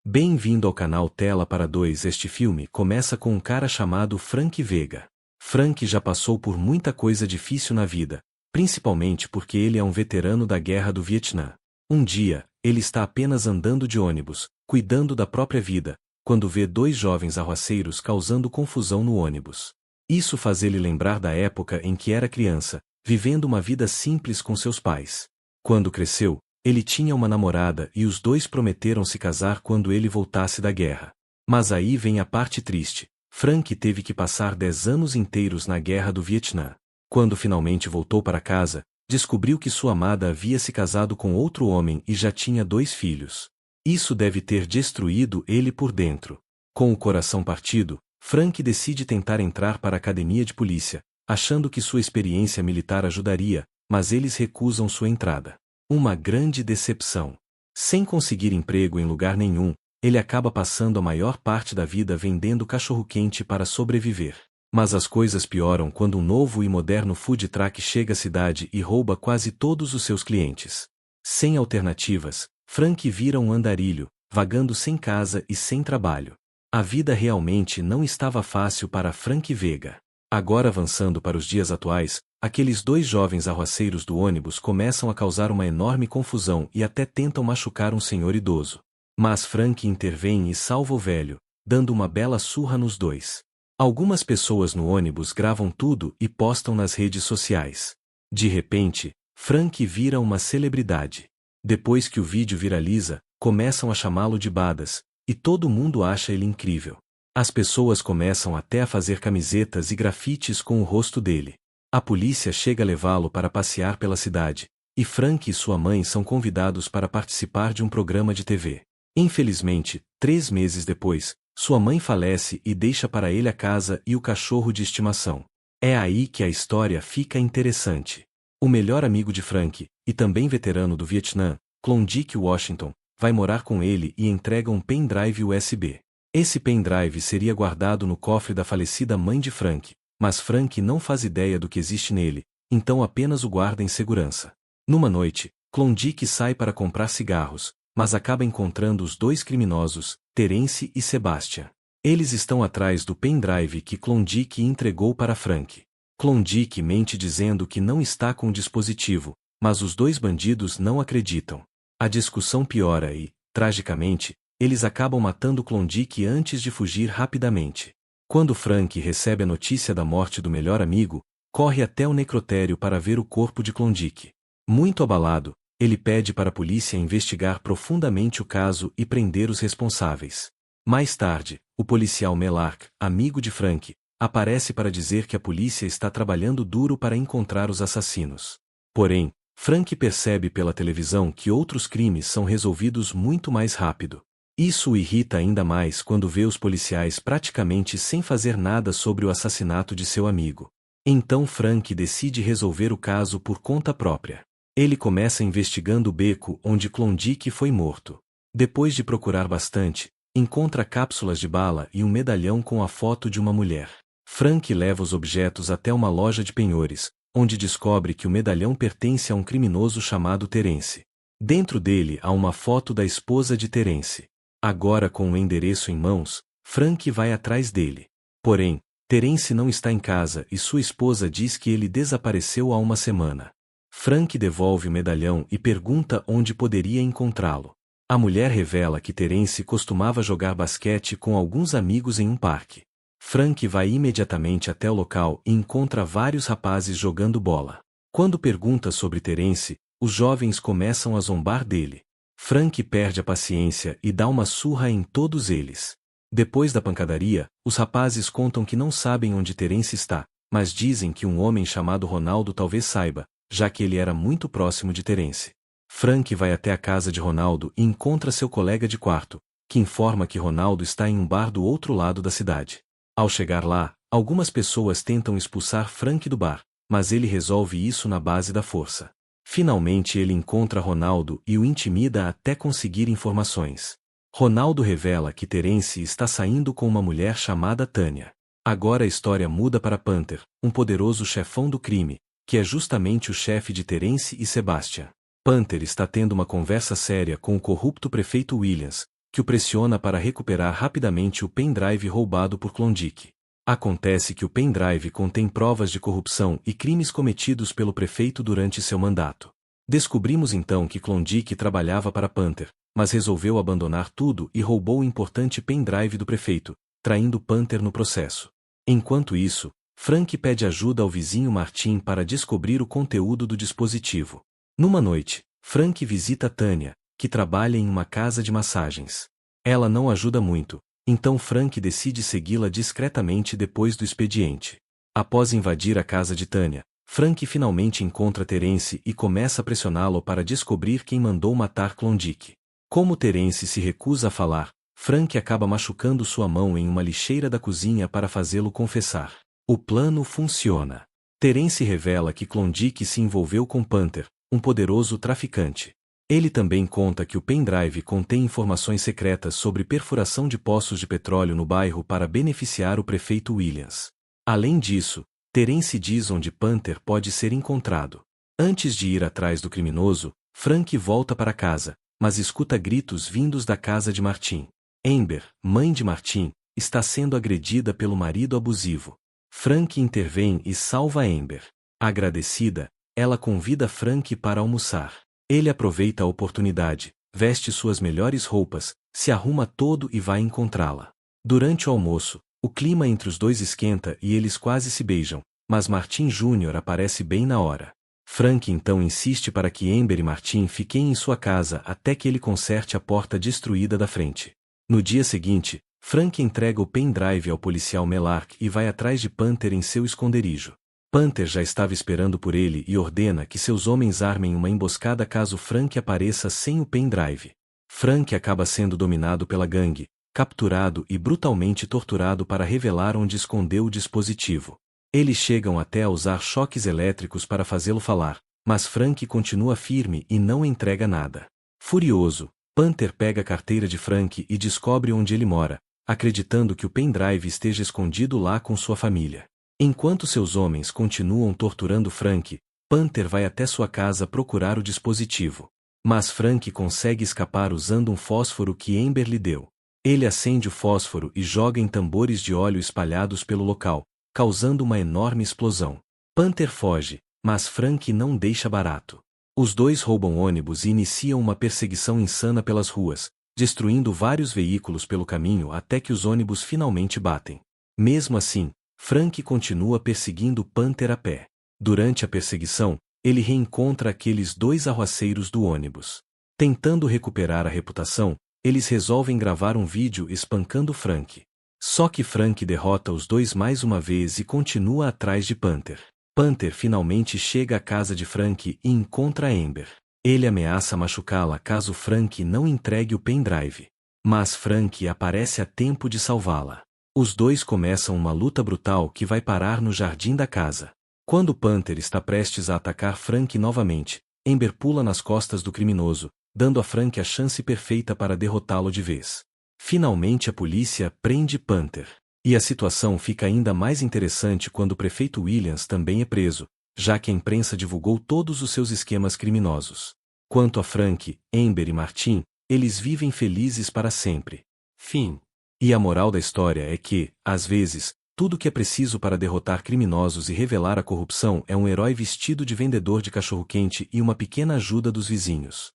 Bem-vindo ao canal Tela para Dois. Este filme começa com um cara chamado Frank Vega. Frank já passou por muita coisa difícil na vida, principalmente porque ele é um veterano da Guerra do Vietnã. Um dia, ele está apenas andando de ônibus, cuidando da própria vida, quando vê dois jovens arruaceiros causando confusão no ônibus. Isso faz ele lembrar da época em que era criança, vivendo uma vida simples com seus pais. Quando cresceu, ele tinha uma namorada e os dois prometeram se casar quando ele voltasse da guerra. Mas aí vem a parte triste. Frank teve que passar 10 anos inteiros na Guerra do Vietnã. Quando finalmente voltou para casa, descobriu que sua amada havia se casado com outro homem e já tinha 2 filhos. Isso deve ter destruído ele por dentro. Com o coração partido, Frank decide tentar entrar para a academia de polícia, achando que sua experiência militar ajudaria, mas eles recusam sua entrada. Uma grande decepção. Sem conseguir emprego em lugar nenhum, ele acaba passando a maior parte da vida vendendo cachorro-quente para sobreviver. Mas as coisas pioram quando um novo e moderno food truck chega à cidade e rouba quase todos os seus clientes. Sem alternativas, Frank vira um andarilho, vagando sem casa e sem trabalho. A vida realmente não estava fácil para Frank Vega. Agora avançando para os dias atuais, aqueles dois jovens arruaceiros do ônibus começam a causar uma enorme confusão e até tentam machucar um senhor idoso. Mas Frank intervém e salva o velho, dando uma bela surra nos dois. Algumas pessoas no ônibus gravam tudo e postam nas redes sociais. De repente, Frank vira uma celebridade. Depois que o vídeo viraliza, começam a chamá-lo de Badass, e todo mundo acha ele incrível. As pessoas começam até a fazer camisetas e grafites com o rosto dele. A polícia chega a levá-lo para passear pela cidade, e Frank e sua mãe são convidados para participar de um programa de TV. Infelizmente, 3 meses depois, sua mãe falece e deixa para ele a casa e o cachorro de estimação. É aí que a história fica interessante. O melhor amigo de Frank, e também veterano do Vietnã, Klondike Washington, vai morar com ele e entrega um pendrive USB. Esse pendrive seria guardado no cofre da falecida mãe de Frank, mas Frank não faz ideia do que existe nele, então apenas o guarda em segurança. Numa noite, Klondike sai para comprar cigarros, mas acaba encontrando os dois criminosos, Terence e Sebastian. Eles estão atrás do pendrive que Klondike entregou para Frank. Klondike mente dizendo que não está com o dispositivo, mas os dois bandidos não acreditam. A discussão piora e, tragicamente, eles acabam matando Klondike antes de fugir rapidamente. Quando Frank recebe a notícia da morte do melhor amigo, corre até o necrotério para ver o corpo de Klondike. Muito abalado, ele pede para a polícia investigar profundamente o caso e prender os responsáveis. Mais tarde, o policial Melark, amigo de Frank, aparece para dizer que a polícia está trabalhando duro para encontrar os assassinos. Porém, Frank percebe pela televisão que outros crimes são resolvidos muito mais rápido. Isso o irrita ainda mais quando vê os policiais praticamente sem fazer nada sobre o assassinato de seu amigo. Então Frank decide resolver o caso por conta própria. Ele começa investigando o beco onde Klondike foi morto. Depois de procurar bastante, encontra cápsulas de bala e um medalhão com a foto de uma mulher. Frank leva os objetos até uma loja de penhores, onde descobre que o medalhão pertence a um criminoso chamado Terence. Dentro dele há uma foto da esposa de Terence. Agora com o endereço em mãos, Frank vai atrás dele. Porém, Terence não está em casa e sua esposa diz que ele desapareceu há uma semana. Frank devolve o medalhão e pergunta onde poderia encontrá-lo. A mulher revela que Terence costumava jogar basquete com alguns amigos em um parque. Frank vai imediatamente até o local e encontra vários rapazes jogando bola. Quando pergunta sobre Terence, os jovens começam a zombar dele. Frank perde a paciência e dá uma surra em todos eles. Depois da pancadaria, os rapazes contam que não sabem onde Terence está, mas dizem que um homem chamado Ronaldo talvez saiba, já que ele era muito próximo de Terence. Frank vai até a casa de Ronaldo e encontra seu colega de quarto, que informa que Ronaldo está em um bar do outro lado da cidade. Ao chegar lá, algumas pessoas tentam expulsar Frank do bar, mas ele resolve isso na base da força. Finalmente ele encontra Ronaldo e o intimida até conseguir informações. Ronaldo revela que Terence está saindo com uma mulher chamada Tânia. Agora a história muda para Panther, um poderoso chefão do crime, que é justamente o chefe de Terence e Sebastian. Panther está tendo uma conversa séria com o corrupto prefeito Williams, que o pressiona para recuperar rapidamente o pendrive roubado por Klondike. Acontece que o pendrive contém provas de corrupção e crimes cometidos pelo prefeito durante seu mandato. Descobrimos então que Klondike trabalhava para Panther, mas resolveu abandonar tudo e roubou o importante pendrive do prefeito, traindo Panther no processo. Enquanto isso, Frank pede ajuda ao vizinho Martin para descobrir o conteúdo do dispositivo. Numa noite, Frank visita Tanya, que trabalha em uma casa de massagens. Ela não ajuda muito, então Frank decide segui-la discretamente depois do expediente. Após invadir a casa de Tanya, Frank finalmente encontra Terence e começa a pressioná-lo para descobrir quem mandou matar Klondike. Como Terence se recusa a falar, Frank acaba machucando sua mão em uma lixeira da cozinha para fazê-lo confessar. O plano funciona. Terence revela que Klondike se envolveu com Panther, um poderoso traficante. Ele também conta que o pendrive contém informações secretas sobre perfuração de poços de petróleo no bairro para beneficiar o prefeito Williams. Além disso, Terence diz onde Panther pode ser encontrado. Antes de ir atrás do criminoso, Frank volta para casa, mas escuta gritos vindos da casa de Martin. Amber, mãe de Martin, está sendo agredida pelo marido abusivo. Frank intervém e salva Amber. Agradecida, ela convida Frank para almoçar. Ele aproveita a oportunidade, veste suas melhores roupas, se arruma todo e vai encontrá-la. Durante o almoço, o clima entre os dois esquenta e eles quase se beijam, mas Martin Jr. aparece bem na hora. Frank então insiste para que Amber e Martin fiquem em sua casa até que ele conserte a porta destruída da frente. No dia seguinte, Frank entrega o pendrive ao policial Melark e vai atrás de Panther em seu esconderijo. Panther já estava esperando por ele e ordena que seus homens armem uma emboscada caso Frank apareça sem o pendrive. Frank acaba sendo dominado pela gangue, capturado e brutalmente torturado para revelar onde escondeu o dispositivo. Eles chegam até a usar choques elétricos para fazê-lo falar, mas Frank continua firme e não entrega nada. Furioso, Panther pega a carteira de Frank e descobre onde ele mora, acreditando que o pendrive esteja escondido lá com sua família. Enquanto seus homens continuam torturando Frank, Panther vai até sua casa procurar o dispositivo. Mas Frank consegue escapar usando um fósforo que Amber lhe deu. Ele acende o fósforo e joga em tambores de óleo espalhados pelo local, causando uma enorme explosão. Panther foge, mas Frank não deixa barato. Os dois roubam ônibus e iniciam uma perseguição insana pelas ruas, destruindo vários veículos pelo caminho até que os ônibus finalmente batem. Mesmo assim, Frank continua perseguindo Panther a pé. Durante a perseguição, ele reencontra aqueles dois arruaceiros do ônibus. Tentando recuperar a reputação, eles resolvem gravar um vídeo espancando Frank. Só que Frank derrota os dois mais uma vez e continua atrás de Panther. Panther finalmente chega à casa de Frank e encontra Amber. Ele ameaça machucá-la caso Frank não entregue o pendrive. Mas Frank aparece a tempo de salvá-la. Os dois começam uma luta brutal que vai parar no jardim da casa. Quando Panther está prestes a atacar Frank novamente, Amber pula nas costas do criminoso, dando a Frank a chance perfeita para derrotá-lo de vez. Finalmente a polícia prende Panther. E a situação fica ainda mais interessante quando o prefeito Williams também é preso, já que a imprensa divulgou todos os seus esquemas criminosos. Quanto a Frank, Amber e Martin, eles vivem felizes para sempre. Fim. E a moral da história é que, às vezes, tudo que é preciso para derrotar criminosos e revelar a corrupção é um herói vestido de vendedor de cachorro-quente e uma pequena ajuda dos vizinhos.